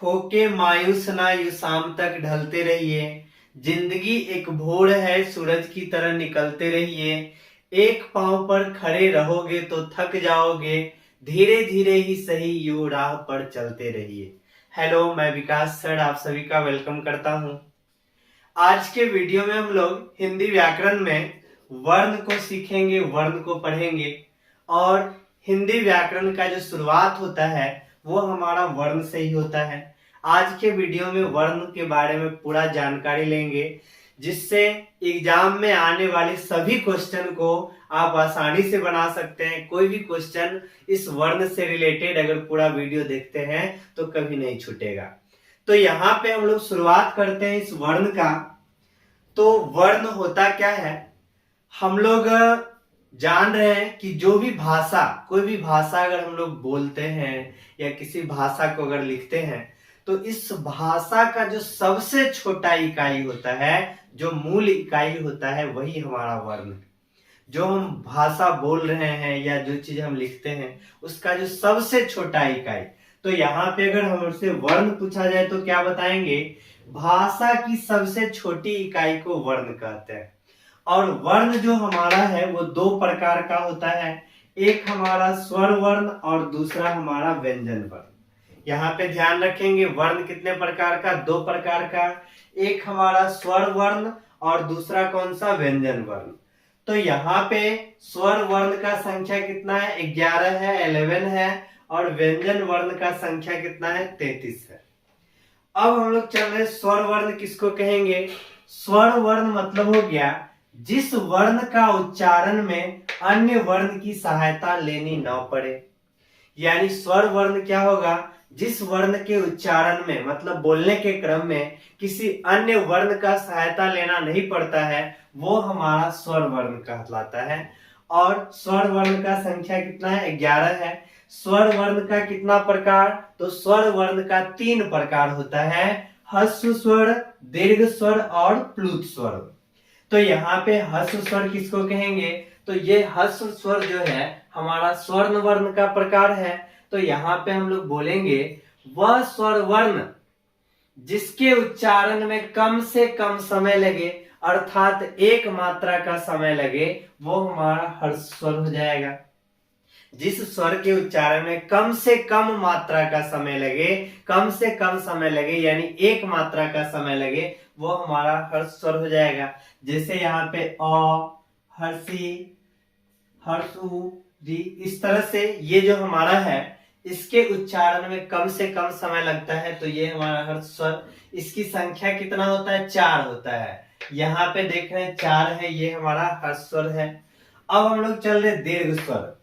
होके मायूस ना यू शाम तक ढलते रहिए। जिंदगी एक भोर है, सूरज की तरह निकलते रहिए। एक पांव पर खड़े रहोगे तो थक जाओगे, धीरे धीरे ही सही यू राह पर चलते रहिए। हेलो, मैं विकास सर आप सभी का वेलकम करता हूं। आज के वीडियो में हम लोग हिंदी व्याकरण में वर्ण को सीखेंगे, वर्ण को पढ़ेंगे। और हिंदी व्याकरण का जो शुरुआत होता है वो हमारा वर्ण से ही होता है। आज के वीडियो में वर्ण के बारे में पूरा जानकारी लेंगे, जिससे एग्जाम में आने वाले सभी क्वेश्चन को आप आसानी से बना सकते हैं। कोई भी क्वेश्चन इस वर्ण से रिलेटेड अगर पूरा वीडियो देखते हैं तो कभी नहीं छूटेगा। तो यहाँ पे हम लोग शुरुआत करते हैं इस वर्ण का। तो वर्ण होता क्या है, हम लोग जान रहे हैं कि जो भी भाषा, कोई भी भाषा अगर हम लोग बोलते हैं या किसी भाषा को अगर लिखते हैं तो इस भाषा का जो सबसे छोटा इकाई होता है, जो मूल इकाई होता है, वही हमारा वर्ण। जो हम भाषा बोल रहे हैं या जो चीज हम लिखते हैं उसका जो सबसे छोटा इकाई। तो यहाँ पे अगर हमसे वर्ण पूछा जाए तो क्या बताएंगे? भाषा की सबसे छोटी इकाई को वर्ण कहते हैं। और वर्ण जो हमारा है वो दो प्रकार का होता है, एक हमारा स्वर वर्ण और दूसरा हमारा व्यंजन वर्ण। यहाँ पे ध्यान रखेंगे, वर्ण कितने प्रकार का? दो प्रकार का। एक हमारा स्वर वर्ण और दूसरा कौन सा? व्यंजन वर्ण। तो यहाँ पे स्वर वर्ण का संख्या कितना है? 11 है, 11 है। और व्यंजन वर्ण का संख्या कितना है? 33 है। अब हम लोग चल रहे स्वर वर्ण किसको कहेंगे? स्वर वर्ण मतलब हो गया जिस वर्ण का उच्चारण में अन्य वर्ण की सहायता लेनी न पड़े। यानी स्वर वर्ण क्या होगा? जिस वर्ण के उच्चारण में, मतलब बोलने के क्रम में किसी अन्य वर्ण का सहायता लेना नहीं पड़ता है, वो हमारा स्वर वर्ण कहलाता है। और स्वर वर्ण का संख्या कितना है? 11 है। स्वर वर्ण का कितना प्रकार? तो स्वर वर्ण का 3 प्रकार होता है, ह्रस्व स्वर, दीर्घ स्वर और प्लुत स्वर। तो यहाँ पे ह्रस्व स्वर किसको कहेंगे? तो ये ह्रस्व स्वर जो है हमारा स्वर्ण वर्ण का प्रकार है। तो यहाँ पे हम लोग बोलेंगे वह स्वर वर्ण जिसके उच्चारण में कम से कम समय लगे, अर्थात एक मात्रा का समय लगे, वो हमारा ह्रस्व स्वर हो जाएगा। जिस स्वर के उच्चारण में कम से कम मात्रा का समय लगे, कम से कम समय लगे यानी एक मात्रा का समय लगे, वो हमारा ह्रस्व स्वर हो जाएगा। जैसे यहाँ पे अ, हर्षी, हर्षु, जी, इस तरह से ये जो हमारा है इसके उच्चारण में कम से कम समय लगता है, तो ये हमारा ह्रस्व स्वर। इसकी संख्या कितना होता है? 4 होता है। यहाँ पे देख रहे हैं 4 है, ये हमारा ह्रस्व स्वर है। अब हम लोग चल रहे दीर्घ स्वर।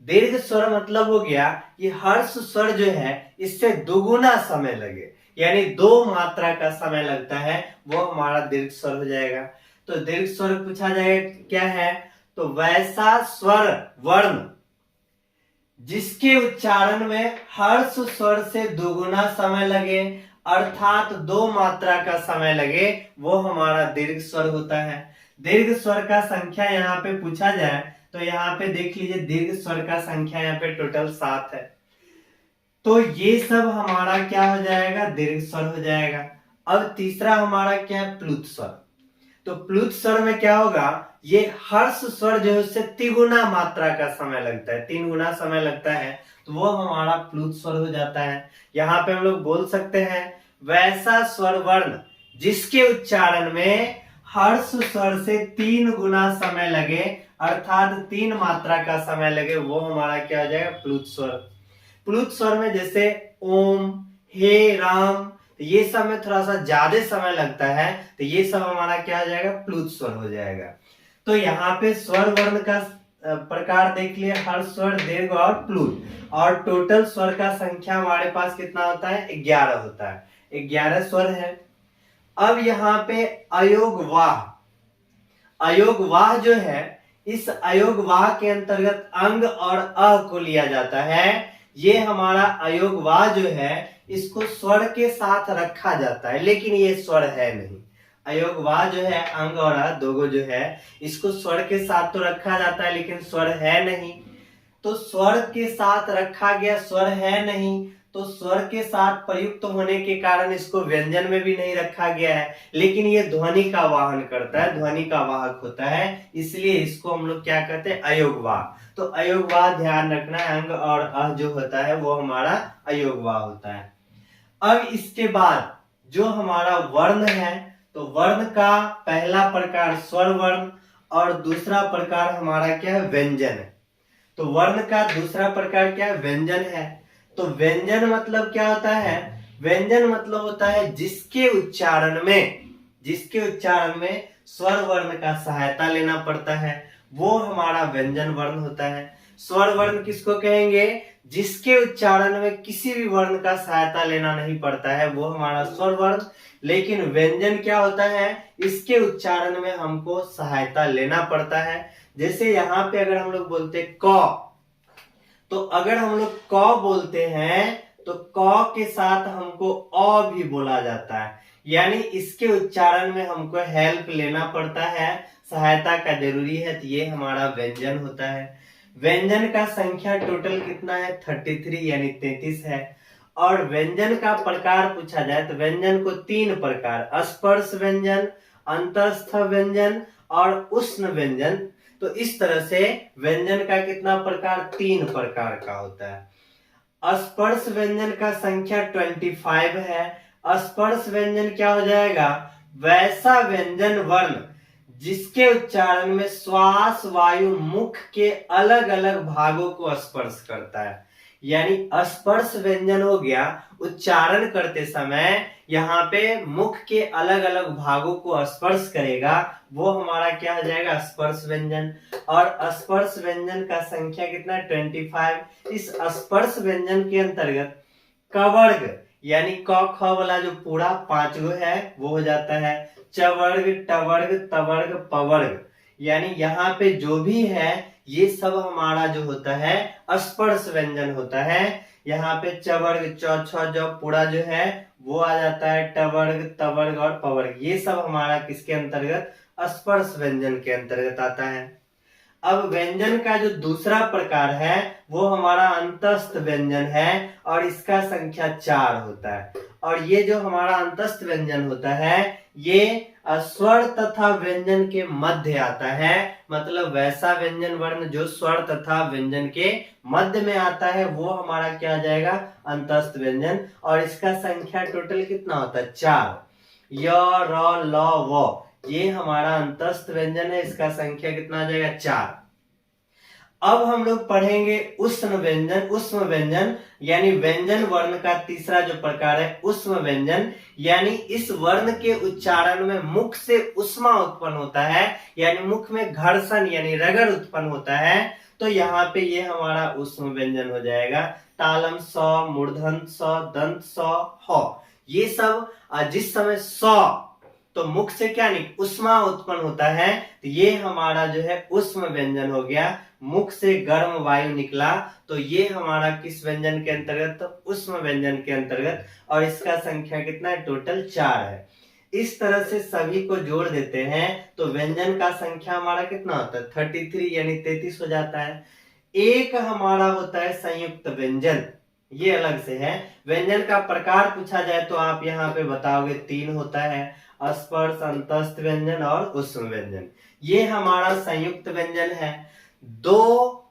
दीर्घ स्वर मतलब हो गया कि ह्रस्व स्वर जो है इससे दुगुना समय लगे, यानी 2 मात्रा का समय लगता है, वो हमारा दीर्घ स्वर हो जाएगा। तो दीर्घ स्वर पूछा जाएगा क्या है? तो वैसा स्वर वर्ण जिसके उच्चारण में ह्रस्व स्वर से दुगुना समय लगे, अर्थात 2 मात्रा का समय लगे, वो हमारा दीर्घ स्वर होता है। दीर्घ स्वर का संख्या यहाँ पे पूछा जाए तो यहाँ पे देख लीजिए, दीर्घ स्वर का संख्या यहाँ पे टोटल 7 है। तो ये सब हमारा क्या हो जाएगा? दीर्घ स्वर हो जाएगा। अब तीसरा हमारा क्या है? प्लुत स्वर। तो प्लुत स्वर में क्या होगा? ये ह्रस्व स्वर जो है उससे 3 गुना मात्रा का समय लगता है, 3 गुना समय लगता है, तो वो हमारा प्लुत स्वर हो जाता है। यहाँ पे हम लोग बोल सकते हैं वैसा स्वर वर्ण जिसके उच्चारण में ह्रस्व स्वर से 3 गुना समय लगे, अर्थात 3 मात्रा का समय लगे, वो हमारा क्या हो जाएगा? प्लुत स्वर। प्लुत स्वर में जैसे ओम, हे राम, ये सब में थोड़ा सा ज्यादा समय लगता है, तो ये सब हमारा क्या हो जाएगा? प्लुत स्वर हो जाएगा। तो यहाँ पे स्वर वर्ण का प्रकार देख लिया, ह्रस्व स्वर, दीर्घ और प्लुत। और टोटल स्वर का संख्या हमारे पास कितना होता है? 11 होता है, 11 स्वर है। अब यहाँ पे अयोगवाह, अयोगवाह जो है, इस अयोगवाह के अंतर्गत अंग और अ को लिया जाता है। ये हमारा अयोगवाह जो है इसको स्वर के साथ रखा जाता है, लेकिन ये स्वर है नहीं। अयोगवाह जो है, अंग और अ दोगो जो है, इसको स्वर के साथ तो रखा जाता है लेकिन स्वर है नहीं। तो स्वर के साथ रखा गया, स्वर है नहीं, तो स्वर के साथ प्रयुक्त होने के कारण इसको व्यंजन में भी नहीं रखा गया है, लेकिन ये ध्वनि का वाहन करता है, ध्वनि का वाहक होता है, इसलिए इसको हम लोग क्या कहते हैं, अयोगवाह। तो अयोगवाह ध्यान रखना है, अंग और अह जो होता है वो हमारा अयोगवाह होता है। अब इसके बाद जो हमारा वर्ण है, तो वर्ण का पहला प्रकार स्वर वर्ण और दूसरा प्रकार हमारा क्या है, व्यंजन है। तो वर्ण का दूसरा प्रकार क्या है, व्यंजन है। तो व्यंजन मतलब क्या होता है, व्यंजन मतलब होता है जिसके उच्चारण में स्वर वर्ण का सहायता लेना पड़ता है, वो हमारा व्यंजन वर्ण होता है। स्वर वर्ण किसको कहेंगे, जिसके उच्चारण में किसी भी वर्ण का सहायता लेना नहीं पड़ता है, वो हमारा स्वर वर्ण। लेकिन व्यंजन क्या होता है, इसके उच्चारण में हमको सहायता लेना पड़ता है। जैसे यहाँ पे अगर हम लोग बोलते क, तो अगर हम लोग क बोलते हैं तो क के साथ हमको अ भी बोला जाता है, यानी इसके उच्चारण में हमको हेल्प लेना पड़ता है, सहायता का जरूरी है, तो ये हमारा व्यंजन होता है। व्यंजन का संख्या टोटल कितना है, 33 यानी 33 है। और व्यंजन का प्रकार पूछा जाए तो व्यंजन को 3 प्रकार, स्पर्श व्यंजन, अंतस्थ व्यंजन और उष्ण व्यंजन। तो इस तरह से व्यंजन का कितना प्रकार, 3 प्रकार का होता है। स्पर्श व्यंजन का संख्या 25 है। स्पर्श व्यंजन क्या हो जाएगा, वैसा व्यंजन वर्ण जिसके उच्चारण में श्वास वायु मुख के अलग अलग भागों को स्पर्श करता है, यानी स्पर्श व्यंजन हो गया उच्चारण करते समय यहाँ पे मुख के अलग अलग भागों को स्पर्श करेगा, वो हमारा क्या हो जाएगा, स्पर्श व्यंजन। और स्पर्श व्यंजन का संख्या कितना, 25। इस स्पर्श व्यंजन के अंतर्गत कवर्ग यानी क ख वाला जो पूरा 5 गो है वो हो जाता है, चवर्ग टवर्ग तवर्ग पवर्ग, यानी यहाँ पे जो भी है ये सब हमारा जो होता है स्पर्श व्यंजन होता है। यहाँ पे चवर्ग च छ ज पूरा जो है वो आ जाता है, टवर्ग तवर्ग और पवर्ग, ये सब हमारा किसके अंतर्गत, स्पर्श व्यंजन के अंतर्गत आता है। अब व्यंजन का जो दूसरा प्रकार है वो हमारा अंतस्थ व्यंजन है और इसका संख्या 4 होता है। और ये जो हमारा अंतस्थ व्यंजन होता है ये स्वर तथा व्यंजन के मध्य आता है, मतलब वैसा व्यंजन वर्ण जो स्वर तथा व्यंजन के मध्य में आता है वो हमारा क्या आ जाएगा, अंतस्थ व्यंजन। और इसका संख्या टोटल कितना होता है, 4। य र ल व ये हमारा अंतस्थ व्यंजन है, इसका संख्या कितना आ जाएगा, 4। अब हम लोग पढ़ेंगे उष्ण व्यंजन। उष्ण व्यंजन यानी व्यंजन वर्ण का तीसरा जो प्रकार है उष्ण व्यंजन, यानी इस वर्ण के उच्चारण में मुख से उष्मा उत्पन्न होता है, यानी मुख में घर्षण यानी रगड़ उत्पन्न होता है, तो यहाँ पे ये हमारा उष्ण व्यंजन हो जाएगा। तालम स, मूर्धन स, दंत स, ह, ये सब जिस समय स तो मुख से क्या नहीं उष्मा उत्पन्न होता है, तो ये हमारा जो है उष्ण व्यंजन हो गया, मुख से गर्म वायु निकला, तो ये हमारा किस व्यंजन के अंतर्गत, तो उष्ण व्यंजन के अंतर्गत। और इसका संख्या कितना है, टोटल 4 है। इस तरह से सभी को जोड़ देते हैं तो व्यंजन का संख्या हमारा कितना होता है, 33 यानी 33 हो जाता है। एक हमारा होता है संयुक्त व्यंजन, ये अलग से है। व्यंजन का प्रकार पूछा जाए तो आप यहाँ पे बताओगे 3 होता है, स्पर्श अंतस्थ व्यंजन और उष्ण व्यंजन। ये हमारा संयुक्त व्यंजन है। दो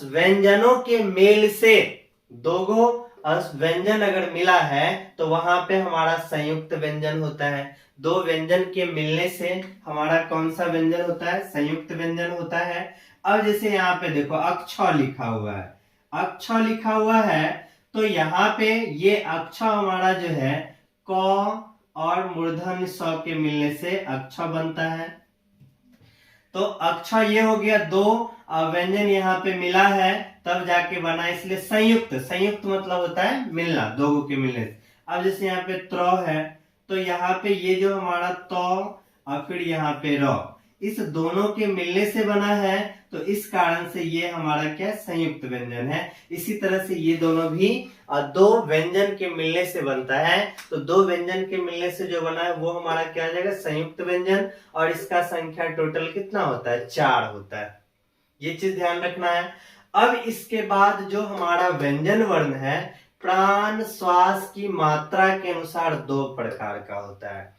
व्यंजनों के मेल से, दो व्यंजन अगर मिला है तो वहां पे हमारा संयुक्त व्यंजन होता है। दो व्यंजन के मिलने से हमारा कौन सा व्यंजन होता है, संयुक्त व्यंजन होता है। अब जैसे यहाँ पे देखो अक्ष लिखा हुआ है, अक्ष लिखा हुआ है, तो यहाँ पे ये अक्ष हमारा जो है क और मूर्धन्य स के मिलने से अक्ष बनता है। तो अक्ष ये हो गया, दो व्यंजन यहाँ पे मिला है तब जाके बना, इसलिए संयुक्त। संयुक्त मतलब होता है मिलना, दो के मिलने से। अब जैसे यहाँ पे त्र है तो यहाँ पे ये जो हमारा त और फिर यहाँ पे र, इस दोनों के मिलने से बना है, तो इस कारण से ये हमारा क्या संयुक्त व्यंजन है। इसी तरह से ये दोनों भी दो व्यंजन के मिलने से बनता है, तो दो व्यंजन के मिलने से जो बना है वो हमारा क्या आ जाएगा, संयुक्त व्यंजन। और इसका संख्या टोटल कितना होता है, 4 होता है, ये चीज ध्यान रखना है। अब इसके बाद जो हमारा व्यंजन वर्ण है प्राण श्वास की मात्रा के अनुसार दो प्रकार का होता है।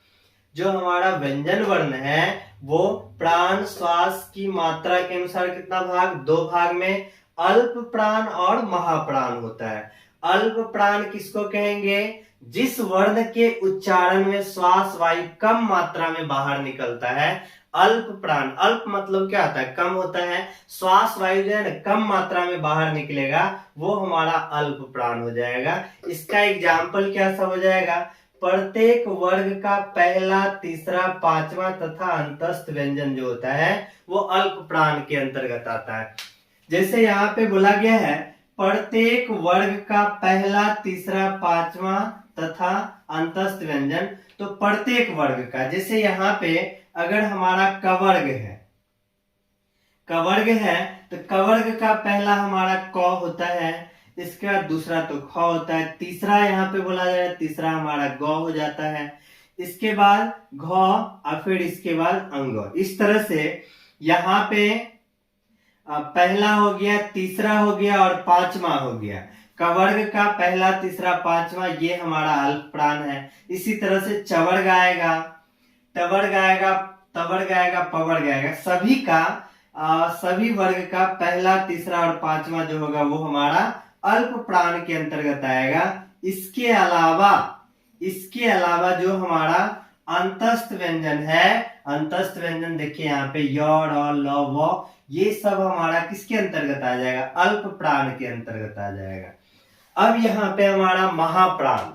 जो हमारा व्यंजन वर्ण है वो प्राण श्वास की मात्रा के अनुसार कितना भाग, दो भाग में अल्प प्राण और महाप्राण होता है। अल्प प्राण किसको कहेंगे, जिस वर्ण के उच्चारण में श्वास वायु कम मात्रा में बाहर निकलता है अल्प प्राण। अल्प मतलब क्या होता है, कम होता है। श्वास वायु जो है ना कम मात्रा में बाहर निकलेगा वो हमारा अल्प प्राण हो जाएगा। इसका एग्जाम्पल क्या सब हो जाएगा, प्रत्येक वर्ग का पहला तीसरा पांचवा तथा अंतस्थ व्यंजन जो होता है वो अल्प प्राण के अंतर्गत आता है। जैसे यहाँ पे बोला गया है प्रत्येक वर्ग का पहला तीसरा पांचवा तथा अंतस्थ व्यंजन, तो प्रत्येक वर्ग का, जैसे यहाँ पे अगर हमारा कवर्ग है, कवर्ग है तो कवर्ग का पहला हमारा क होता है, इसके बाद दूसरा तो ख होता है, तीसरा यहाँ पे बोला जाए तीसरा हमारा ग हो जाता है, इसके बाद घ और फिर इसके बाद अंग। इस तरह से यहाँ पे पहला हो गया, तीसरा हो गया और पांचवा हो गया। कवर्ग का पहला तीसरा पांचवा ये हमारा अल्प प्राण है। इसी तरह से चवर्ग आएगा, टवर्ग आएगा, तवर्ग आएगा, पवर्ग आएगा। सभी का सभी वर्ग का पहला तीसरा और पांचवा जो होगा वो हमारा अल्प प्राण के अंतर्गत आएगा। इसके अलावा जो हमारा अंतस्थ व्यंजन है, अंतस्थ व्यंजन देखिए यहाँ पे य, र, ल, व, ये सब हमारा किसके अंतर्गत आ जाएगा, अल्प प्राण के अंतर्गत आ जाएगा। अब यहाँ पे हमारा महाप्राण,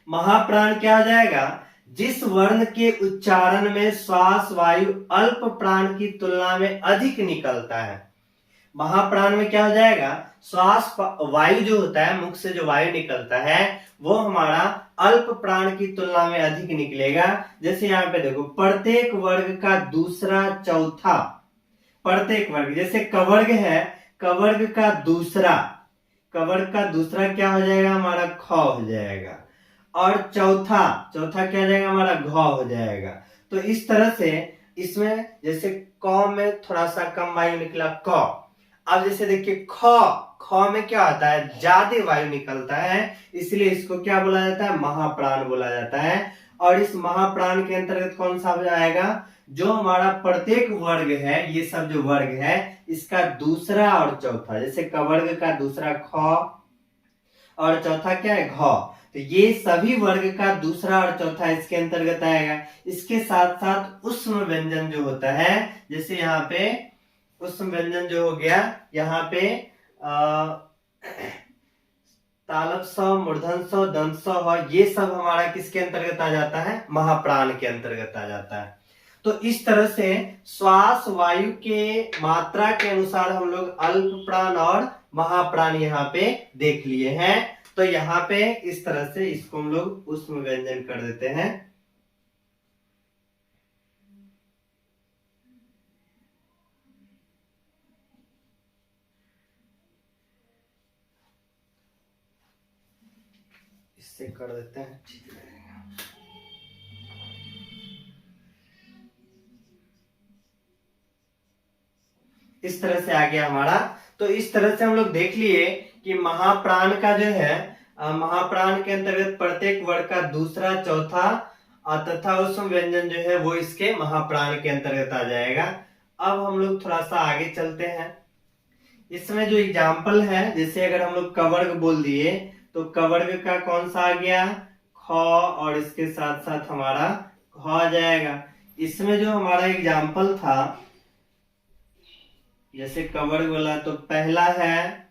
महाप्राण क्या हो जाएगा, जिस वर्ण के उच्चारण में श्वास वायु अल्प प्राण की तुलना में अधिक निकलता है। महाप्राण में क्या हो जाएगा, श्वास वायु जो होता है, मुख से जो वायु निकलता है वो हमारा अल्प प्राण की तुलना में अधिक निकलेगा। जैसे यहाँ पे देखो प्रत्येक वर्ग का दूसरा चौथा, प्रत्येक वर्ग, जैसे कवर्ग है, कवर्ग का दूसरा, कवर्ग का दूसरा क्या हो जाएगा हमारा ख हो जाएगा, और चौथा क्या हो जाएगा हमारा घ हो जाएगा। तो इस तरह से इसमें जैसे क में थोड़ा सा कम वायु निकला क। अब जैसे देखिए ख में क्या होता है, ज्यादा वायु निकलता है, इसलिए इसको क्या बोला जाता है, महाप्राण बोला जाता है। और इस महाप्राण के अंतर्गत कौन सा हो जाएगा, जो हमारा प्रत्येक वर्ग है, ये सब जो वर्ग है इसका दूसरा और चौथा, जैसे कवर्ग का दूसरा ख और चौथा क्या है घ, तो ये सभी वर्ग का दूसरा और चौथा इसके अंतर्गत आएगा। इसके साथ साथ उष्म व्यंजन जो होता है, जैसे यहाँ पे उष्म व्यंजन जो हो गया, यहाँ पे तालव स, मूर्धन स, दंत स, ये सब हमारा किसके अंतर्गत आ जाता है, महाप्राण के अंतर्गत आ जाता है। तो इस तरह से श्वास वायु के मात्रा के अनुसार हम लोग अल्प प्राण और महाप्राण यहाँ पे देख लिए हैं। तो यहाँ पे इस तरह से इसको हम लोग उष्म व्यंजन कर देते हैं। इससे कर देते हैं, ठीक रहेगा। इस तरह से आ गया हमारा। तो इस तरह से हम लोग देख लिए कि महाप्राण का जो है, महाप्राण के अंतर्गत प्रत्येक वर्ग का दूसरा चौथा तथा उष्म व्यंजन जो है वो इसके महाप्राण के अंतर्गत आ जाएगा। अब हम लोग थोड़ा सा आगे चलते हैं। इसमें जो एग्जाम्पल है, जैसे अगर हम लोग कवर्ग बोल दिए तो कवर्ग का कौन सा आ गया, ख, और इसके साथ साथ हमारा घ आ जाएगा। इसमें जो हमारा एग्जाम्पल था, जैसे कवर्ग बोला तो पहला है,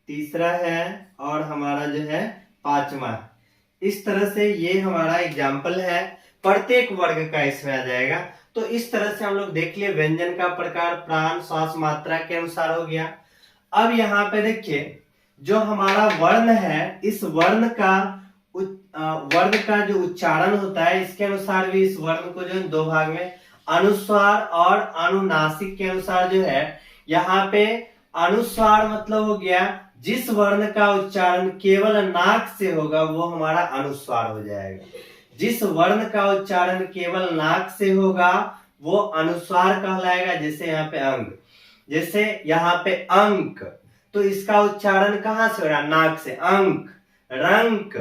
तीसरा है और हमारा जो है पांचवा। इस तरह से ये हमारा एग्जाम्पल है, प्रत्येक वर्ग का इसमें आ जाएगा। तो इस तरह से हम लोग देख लिए व्यंजन का प्रकार प्राण श्वास मात्रा के अनुसार हो गया। अब यहाँ पे देखिए जो हमारा वर्ण है, इस वर्ण का जो उच्चारण होता है इसके अनुसार भी इस वर्ण को जो दो भाग में अनुस्वार और अनुनासिक के अनुसार जो है, यहाँ पे अनुस्वार मतलब हो गया जिस वर्ण का उच्चारण केवल नाक से होगा वो हमारा अनुस्वार हो जाएगा। जिस वर्ण का उच्चारण केवल नाक से होगा वो अनुस्वार कहलाएगा। जैसे यहाँ पे अंग, जैसे यहाँ पे अंक, तो इसका उच्चारण कहाँ से हो रहा है? नाक से। अंक, रंक,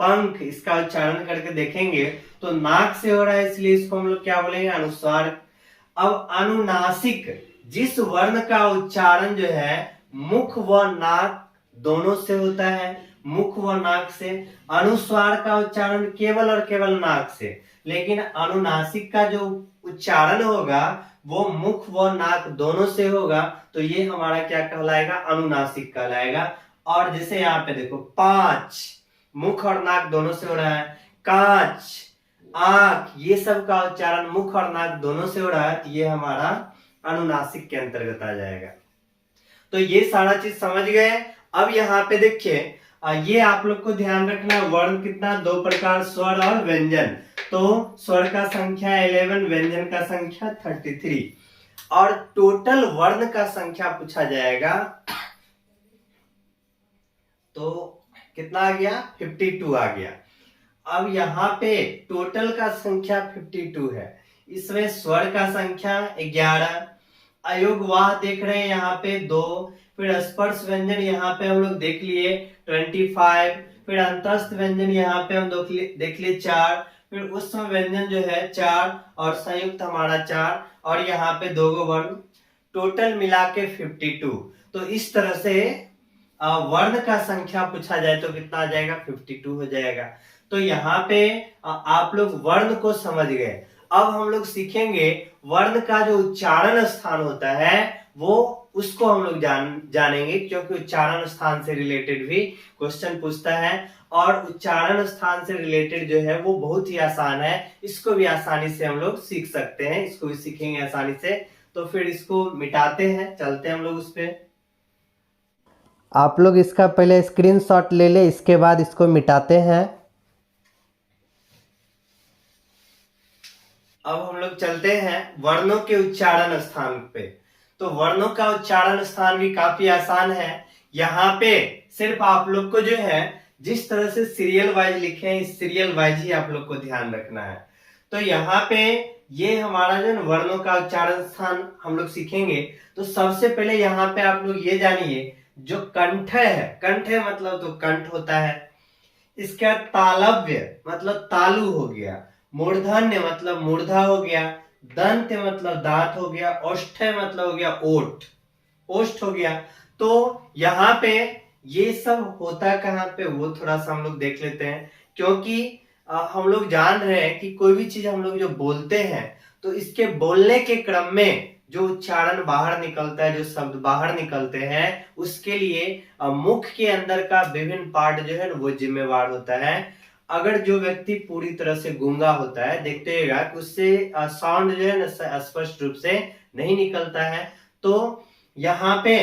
पंख, इसका उच्चारण करके देखेंगे तो नाक से हो रहा है, इसलिए इसको हम लोग क्या बोलेंगे? अनुस्वार। अब अनुनासिक, जिस वर्ण का उच्चारण जो है मुख व नाक दोनों से होता है, मुख व नाक से। अनुस्वार का उच्चारण केवल और केवल नाक से, लेकिन अनुनासिक का जो उच्चारण होगा वो मुख व नाक दोनों से होगा, तो ये हमारा क्या कहलाएगा? अनुनासिक कहलाएगा। और जैसे यहाँ पे देखो, पांच, मुख और नाक दोनों से हो रहा है। कांच, आंख, ये सब का उच्चारण मुख और नाक दोनों से हो रहा है, तो ये हमारा अनुनासिक के अंतर्गत आ जाएगा। तो ये सारा चीज समझ गए। अब यहाँ पे देखिए, ये आप लोग को ध्यान रखना, वर्ण कितना? 2 प्रकार, स्वर और व्यंजन। तो स्वर का संख्या 11, व्यंजन का संख्या 33, और टोटल वर्ण का संख्या पूछा जाएगा तो कितना आ गया? 52 आ गया। अब यहाँ पे टोटल का संख्या 52 है, इसमें स्वर का संख्या 11, अयोगवाह देख रहे हैं यहाँ पे 2, फिर स्पर्श व्यंजन यहाँ पे हम लोग देख लिए 25, फिर अंतस्थ व्यंजन यहाँ पे हम देख लिए 4, फिर ऊष्म व्यंजन जो है 4, और संयुक्त हमारा 4, और यहाँ पे 2 वर्ण, टोटल मिला के 52। तो इस तरह से वर्ण का संख्या पूछा जाए तो कितना आ जाएगा? 52 हो जाएगा। तो यहाँ पे आप लोग वर्ण को समझ गए। अब हम लोग सीखेंगे वर्ण का जो उच्चारण स्थान होता है वो, उसको हम लोग जानेंगे, क्योंकि उच्चारण स्थान से रिलेटेड भी क्वेश्चन पूछता है, और उच्चारण स्थान से रिलेटेड जो है वो बहुत ही आसान है, इसको भी आसानी से हम लोग सीख सकते हैं, इसको भी सीखेंगे आसानी से। तो फिर इसको मिटाते हैं, चलते हैं हम लोग उस पे। आप लोग इसका पहले स्क्रीनशॉट ले ले, इसके बाद इसको मिटाते हैं। अब हम लोग चलते हैं वर्णों के उच्चारण स्थान पे। तो वर्णों का उच्चारण स्थान भी काफी आसान है। यहाँ पे सिर्फ आप लोग को जो है जिस तरह से सीरियल वाइज लिखे हैं, इस सीरियल वाइज ही आप लोग को ध्यान रखना है। तो यहाँ पे ये हमारा जो वर्णों का उच्चारण स्थान हम लोग सीखेंगे। तो सबसे पहले यहाँ पे आप लोग ये जानिए, जो कंठ है, कंठ है मतलब तो कंठ होता है, इसका तालव्य मतलब तालु हो गया, मूर्धन्य मतलब मूर्धा हो गया, दंत मतलब दांत हो गया, ओष्ठ मतलब हो गया ओठ, ओष्ठ हो गया। तो यहाँ पे ये सब होता कहाँ पे वो थोड़ा सा हम लोग देख लेते हैं, क्योंकि हम लोग जान रहे हैं कि कोई भी चीज हम लोग जो बोलते हैं तो इसके बोलने के क्रम में जो उच्चारण बाहर निकलता है, जो शब्द बाहर निकलते हैं, उसके लिए मुख के अंदर का विभिन्न पार्ट जो है वो जिम्मेवार होता है। अगर जो व्यक्ति पूरी तरह से गूंगा होता है, देखते रहेगा कि उससे साउंड जो है ना स्पष्ट रूप से नहीं निकलता है। तो यहाँ पे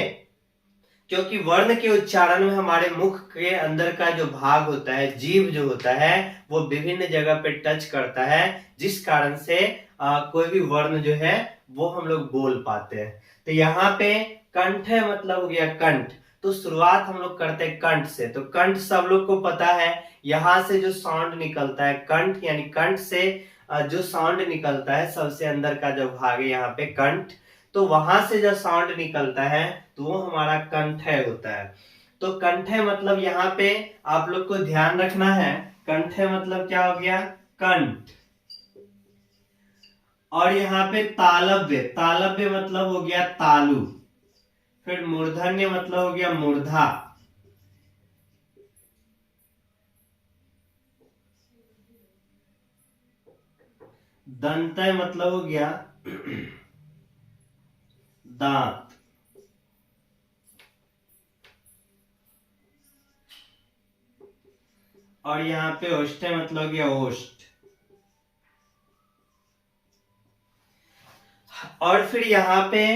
क्योंकि वर्ण के उच्चारण में हमारे मुख के अंदर का जो भाग होता है, जीभ जो होता है, वो विभिन्न जगह पे टच करता है, जिस कारण से कोई भी वर्ण जो है वो हम लोग बोल पाते हैं। तो यहाँ पे कंठ है मतलब हो गया कंठ। तो शुरुआत हम लोग करते हैं कंठ से। तो कंठ सब लोग को पता है, यहाँ से जो साउंड निकलता है कंठ, यानी कंठ से जो साउंड निकलता है, सबसे अंदर का जो भाग है यहाँ पे कंठ, तो वहां से जो साउंड निकलता है तो वो हमारा कंठय होता है। तो कंठय मतलब यहाँ पे आप लोग को ध्यान रखना है, कंठय मतलब क्या हो गया? कंठ। और यहाँ पे तालव्य, तालव्य मतलब हो गया तालु, फिर मूर्धन्य मतलब हो गया मूर्धा, दंतय मतलब हो गया दांत, और यहाँ पे ओष्ठय मतलब हो गया ओष्ठ। और फिर यहाँ पे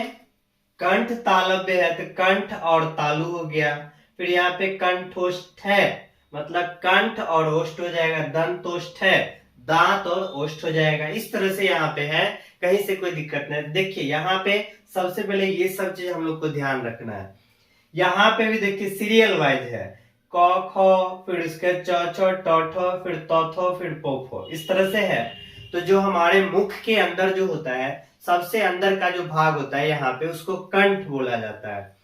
कंठ तालव्य है तो कंठ और तालु हो गया। फिर यहाँ पे कंठोष्ठ है मतलब कंठ और ओष्ठ हो जाएगा, दंतोष्ठ है दांत और ओष्ठ हो जाएगा। इस तरह से यहाँ पे है, कहीं से कोई दिक्कत नहीं। देखिए यहाँ पे सबसे पहले ये सब चीज हम लोग को ध्यान रखना है। यहाँ पे भी देखिए सीरियल वाइज है, क ख, फिर इसके च छ ट ठ, फिर त थ, फिर प फ, इस तरह से है। तो जो हमारे मुख के अंदर जो होता है, सबसे अंदर का जो भाग होता है यहाँ पे, उसको कंठ बोला जाता है।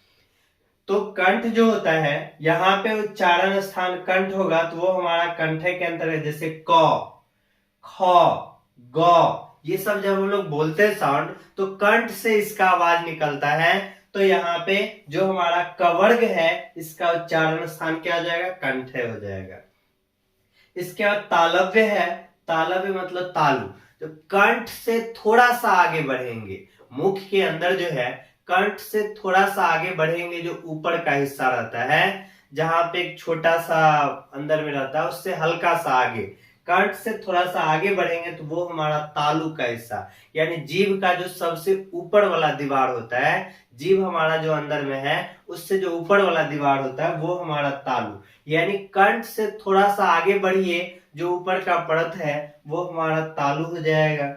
तो कंठ जो होता है, यहाँ पे उच्चारण स्थान कंठ होगा तो वो हमारा कंठे के अंतर है। जैसे क, ख, ग, ये सब जब हम लोग बोलते हैं साउंड तो कंठ से इसका आवाज निकलता है। तो यहाँ पे जो हमारा कवर्ग है इसका उच्चारण स्थान क्या हो जाएगा, कंठे हो जाएगा। इसके बाद तालव्य है, तालव्य मतलब तालु। तो कंठ से थोड़ा सा आगे बढ़ेंगे, मुख के अंदर जो है कंठ से थोड़ा सा आगे बढ़ेंगे, जो ऊपर का हिस्सा रहता है जहां पे एक छोटा सा अंदर में रहता है उससे हल्का सा आगे, कंठ से थोड़ा सा आगे बढ़ेंगे तो वो हमारा तालु का हिस्सा, यानी जीभ का जो सबसे ऊपर वाला दीवार होता है, जीभ हमारा जो अंदर में है उससे जो ऊपर वाला दीवार होता है वो हमारा तालु। यानी कंठ से थोड़ा सा आगे बढ़िए, जो ऊपर का परत है वो हमारा तालु हो जाएगा।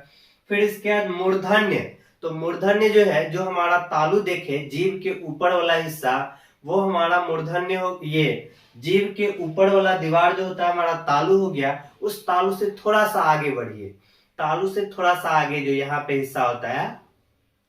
फिर इसके बाद मूर्धन्य, तो मूर्धन्य जो है, जो हमारा तालु देखे जीभ के ऊपर वाला हिस्सा वो हमारा मूर्धन्य हो। ये जीभ के ऊपर वाला दीवार जो होता है हमारा तालु हो गया। उस तालु से थोड़ा सा आगे बढ़िए, तालु से थोड़ा सा आगे जो यहाँ पे हिस्सा होता है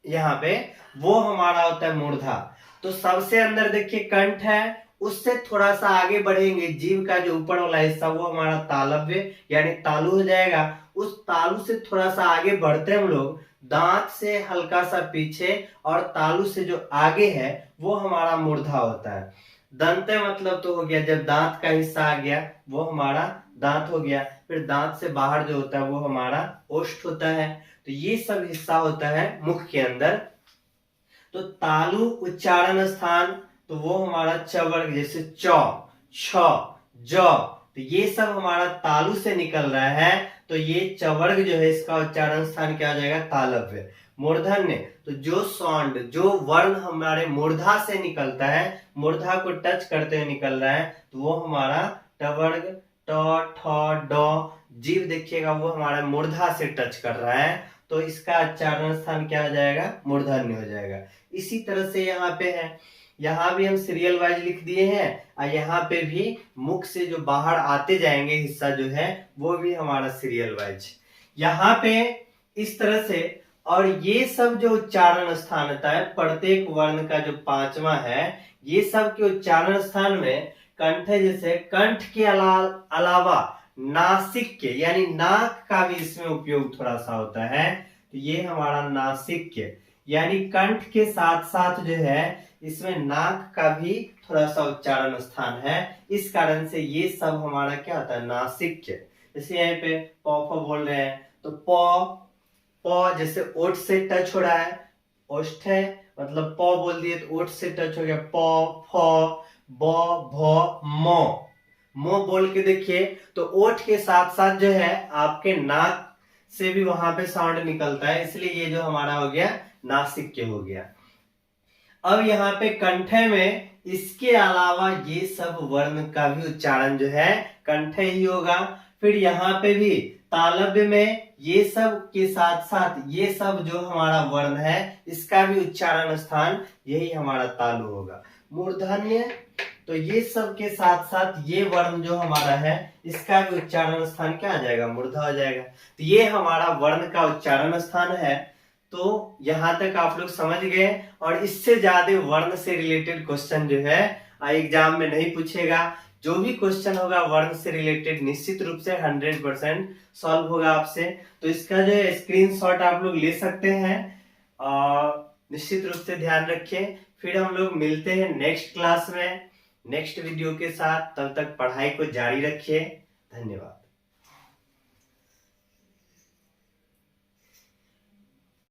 यहाँ पे वो हमारा होता है मूर्धा। तो सबसे अंदर देखिए कंठ है, उससे थोड़ा सा आगे बढ़ेंगे, जीभ का जो ऊपर वाला हिस्सा वो हमारा तालव्य यानी तालु हो जाएगा। उस तालु से थोड़ा सा आगे बढ़ते हम लोग, दांत से हल्का सा पीछे और तालु से जो आगे है वो हमारा मूर्धा होता है। दंते मतलब तो हो गया जब दांत का हिस्सा आ गया वो हमारा दांत हो गया। फिर दांत से बाहर जो होता है वो हमारा ओष्ठ होता है। तो ये सब हिस्सा होता है मुख के अंदर। तो तालु उच्चारण स्थान तो वो हमारा चवर्ग, जैसे च, छ, ज, तो ये सब हमारा तालु से निकल रहा है। तो ये चवर्ग जो है इसका उच्चारण स्थान क्या हो जाएगा, तालव्य। मूर्धन्य तो जो साउंड, जो वर्ण हमारे मूर्धा से निकलता है, मूर्धा को टच करते हुए निकल रहा है तो वो हमारा टवर्ग, ट, ठ, ड, जीव देखिएगा वो हमारा मूर्धा से टच कर रहा है तो इसका उच्चारण स्थान क्या हो जाएगा, मूर्धन्य हो जाएगा। इसी तरह से यहाँ पे है, यहाँ भी हम सीरियल वाइज लिख दिए हैं और यहाँ पे भी मुख से जो बाहर आते जाएंगे हिस्सा जो है वो भी हमारा सीरियल वाइज यहाँ पे इस तरह से। और ये सब जो उच्चारण स्थान होता है प्रत्येक वर्ण का जो पांचवा है, ये सब के उच्चारण स्थान में कंठ है, जैसे कंठ के अलावा नासिक के यानी नाक का भी इसमें उपयोग थोड़ा सा होता है। तो ये हमारा नासिक यानी कंठ के साथ साथ जो है इसमें नाक का भी थोड़ा सा उच्चारण स्थान है। इस कारण से ये सब हमारा क्या होता है, नासिक। जैसे यहाँ पे प फ बोल रहे हैं तो प, प जैसे ओठ से टच हो रहा है, ओष्ठ है मतलब प बोल दिए तो ओठ से टच हो गया, प, फ, ब, भ, म। मो बोल के देखिए तो ओठ के साथ साथ जो है आपके नाक से भी वहां पे साउंड निकलता है, इसलिए ये जो हमारा हो गया नासिक के हो गया। अब यहाँ पे कंठे में इसके अलावा ये सब वर्ण का भी उच्चारण जो है कंठे ही होगा। फिर यहाँ पे भी तालव्य में ये सब के साथ साथ ये सब जो हमारा वर्ण है इसका भी उच्चारण स्थान यही हमारा तालु होगा। मूर्धन्य तो ये सब के साथ साथ ये वर्ण जो हमारा है इसका भी उच्चारण स्थान क्या आ जाएगा, मूर्धा हो जाएगा। तो ये हमारा वर्ण का उच्चारण स्थान है। तो यहां तक आप लोग समझ गए। और इससे ज्यादा वर्ण से रिलेटेड क्वेश्चन जो है एग्जाम में नहीं पूछेगा। जो भी क्वेश्चन होगा वर्ण से रिलेटेड निश्चित रूप से 100% सॉल्व होगा आपसे। तो इसका जो है स्क्रीनशॉट आप लोग ले सकते हैं और निश्चित रूप से ध्यान रखें। फिर हम लोग मिलते हैं नेक्स्ट क्लास में नेक्स्ट वीडियो के साथ। तब तक पढ़ाई को जारी रखिए। धन्यवाद।